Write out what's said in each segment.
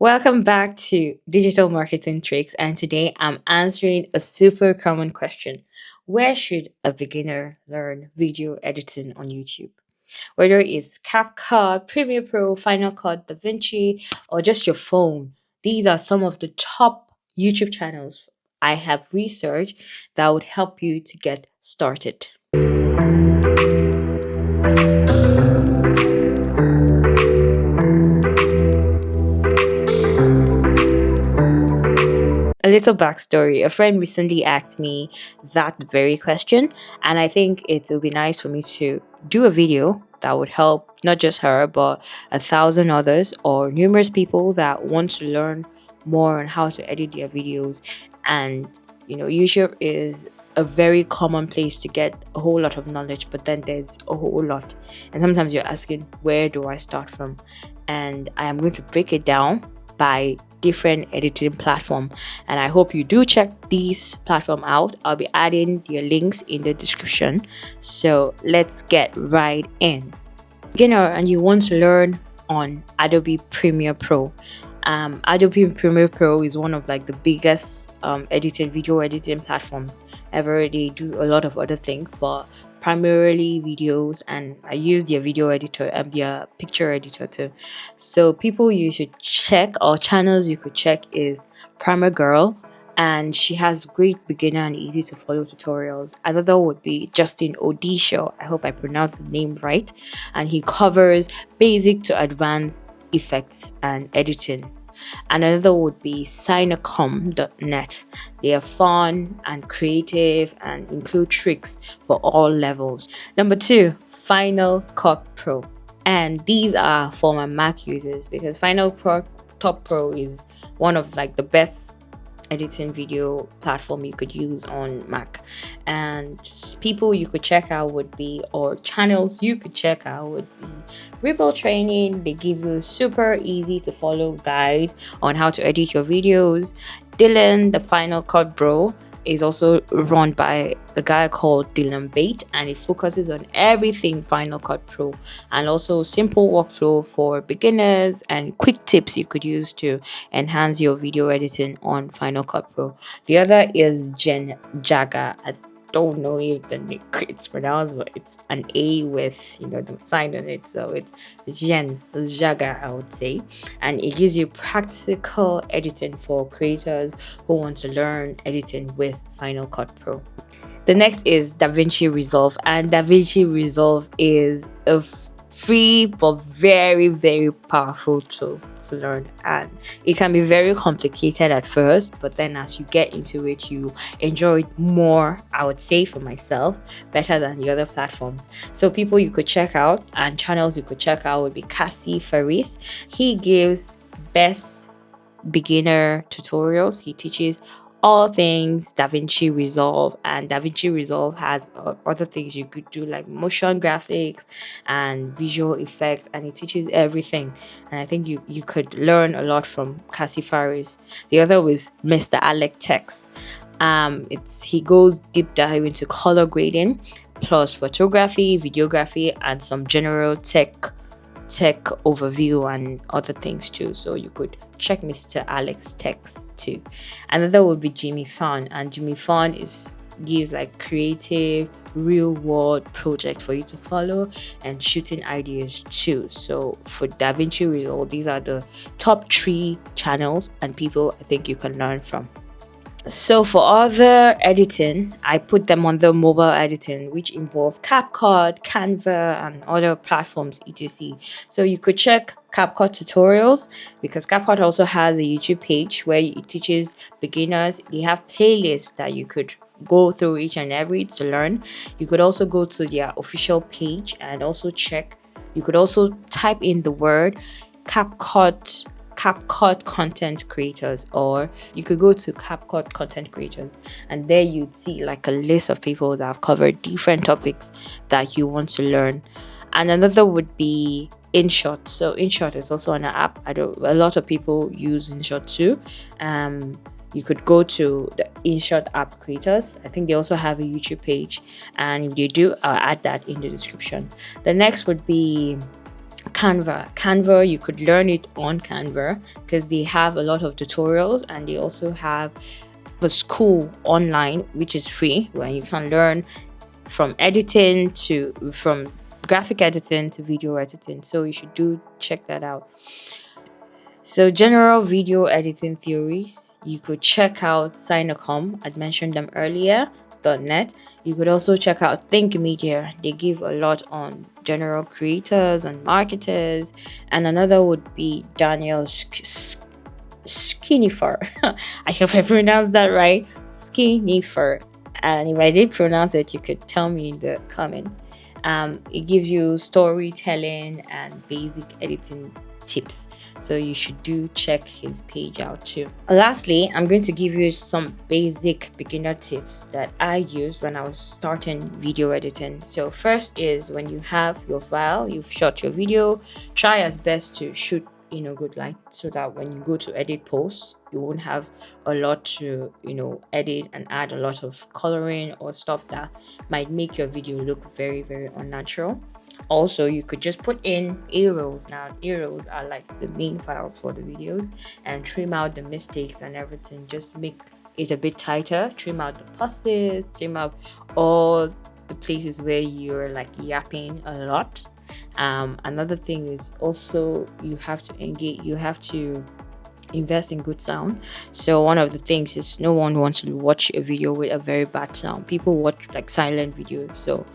Welcome back to Digital Marketing Tricks, and today I'm answering a super common question. Where should a beginner learn video editing on YouTube? Whether it's CapCut, Premiere Pro, Final Cut, DaVinci, or just your phone, these are some of the top YouTube channels I have researched that would help you to get started. A little backstory: a friend recently asked me that very question, and I think it would be nice for me to do a video that would help not just her, but a thousand others or numerous people that want to learn more on how to edit their videos. And YouTube is a very common place to get a whole lot of knowledge, but then there's a whole lot, and sometimes you're asking, where do I start from? And I am going to break it down by different editing platform, and I hope you do check these platform out. I'll be adding your links in the description, so let's get right in. Beginner and you want to learn on Adobe Premiere Pro. Adobe Premiere Pro is one of like the biggest video editing platforms ever. They do a lot of other things, but primarily videos, and I use their video editor and their picture editor too. So people you should check, or channels you could check, is Primer Girl, and she has great beginner and easy to follow tutorials. Another would be Justin Odisho. I hope I pronounced the name right, and he covers basic to advanced effects and editing. And another would be Sinacom.net. They are fun and creative and include tricks for all levels. Number two, Final Cut Pro. And these are for my Mac users, because Final Cut Pro is one of like the best editing video platform you could use on Mac. And people you could check out would be, or channels you could check out would be Ripple Training. They give you super easy to follow guide on how to edit your videos. Dylan, the Final Cut Bro, is also run by a guy called Dylan Bate, and it focuses on everything Final Cut Pro, and also simple workflow for beginners and quick tips you could use to enhance your video editing on Final Cut Pro. The other is Jen Jaga. I don't know if it's pronounced, but it's an A with the sign on it, so it's Jen Jaga, I would say, and it gives you practical editing for creators who want to learn editing with Final Cut Pro. The next is DaVinci Resolve, and DaVinci Resolve is a free but very, very powerful tool to learn, and it can be very complicated at first, but then as you get into it, you enjoy it more. I would say, for myself, better than the other platforms. So people you could check out and channels you could check out would be Cassie Faris. He gives best beginner tutorials. He teaches all things DaVinci Resolve, and DaVinci Resolve has other things you could do, like motion graphics and visual effects, and it teaches everything. And I think you could learn a lot from Cassie Faris. The other was Mr. Alec Tex. He goes deep dive into color grading, plus photography, videography, and some general tech overview and other things too. So you could check Mr. Alex Text too. Another would be Jimmy Fan, and Jimmy Fan gives like creative real world project for you to follow and shooting ideas too. So for DaVinci Resolve, these are the top 3 channels and people I think you can learn from. So for other editing, I put them on the mobile editing, which involve CapCut, Canva, and other platforms, etc. So you could check CapCut tutorials, because CapCut also has a YouTube page where it teaches beginners. They have playlists that you could go through each and every to learn. You could also go to their official page and also check. You could also type in the word CapCut content creators, or you could go to CapCut content creators, and there you'd see like a list of people that have covered different topics that you want to learn. And another would be InShot. So InShot is also an app. A lot of people use InShot too. You could go to the InShot app creators. I think they also have a YouTube page, and if they do, I'll add that in the description. The next would be Canva, you could learn it on Canva because they have a lot of tutorials, and they also have the school online, which is free, where you can learn from graphic editing to video editing. So you should do check that out. So general video editing theories, you could check out Sinacom. I'd mentioned them earlier. .net. You could also check out Think Media. They give a lot on general creators and marketers. And another would be Daniel Skinifer. I hope I pronounced that right. Skinifer. And if I did pronounce it, you could tell me in the comments. It gives you storytelling and basic editing tips, so you should do check his page out too. Lastly, I'm going to give you some basic beginner tips that I used when I was starting video editing. So first is, when you have your file, you've shot your video, try as best to shoot in a good light, so that when you go to edit posts, you won't have a lot to edit and add a lot of coloring or stuff that might make your video look very, very unnatural. Also, you could just put in A-rolls. Now, A-rolls are like the main files for the videos, and trim out the mistakes and everything. Just make it a bit tighter, trim out the pauses, trim out all the places where you're like yapping a lot. Another thing is also, you have to invest in good sound. So one of the things is, no one wants to watch a video with a very bad sound. People watch like silent videos, so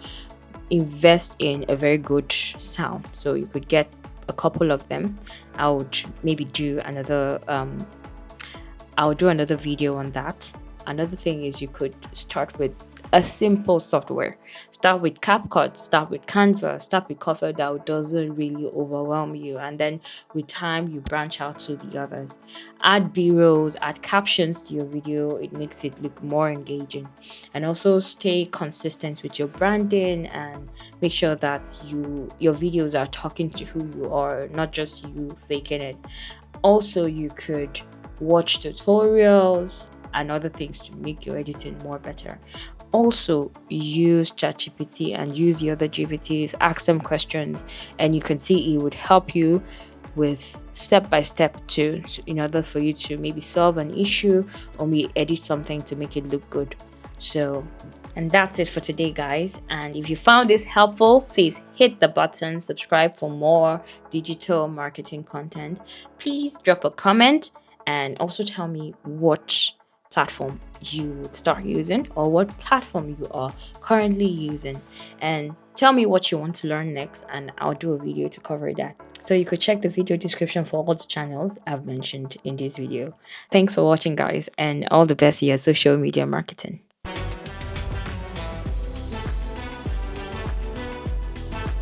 invest in a very good sound. So you could get a couple of them. I would maybe do another video on that. Another thing is, you could start with a simple software. Start with CapCut, start with Canva, start with cover that doesn't really overwhelm you, and then with time you branch out to the others. Add b-rolls, add captions to your video. It makes it look more engaging. And also stay consistent with your branding, and make sure that your videos are talking to who you are, not just you faking it. Also, you could watch tutorials and other things to make your editing more better. Also, use ChatGPT and use the other GPTs, ask them questions, and you can see it would help you with step-by-step in order for you to maybe solve an issue or maybe edit something to make it look good. So, and that's it for today, guys. And if you found this helpful, please hit the button, subscribe for more digital marketing content. Please drop a comment, and also tell me what platform you would start using, or what platform you are currently using, and tell me what you want to learn next, and I'll do a video to cover that. So you could check the video description for all the channels I've mentioned in this video. Thanks for watching, guys, and all the best here, social media marketing.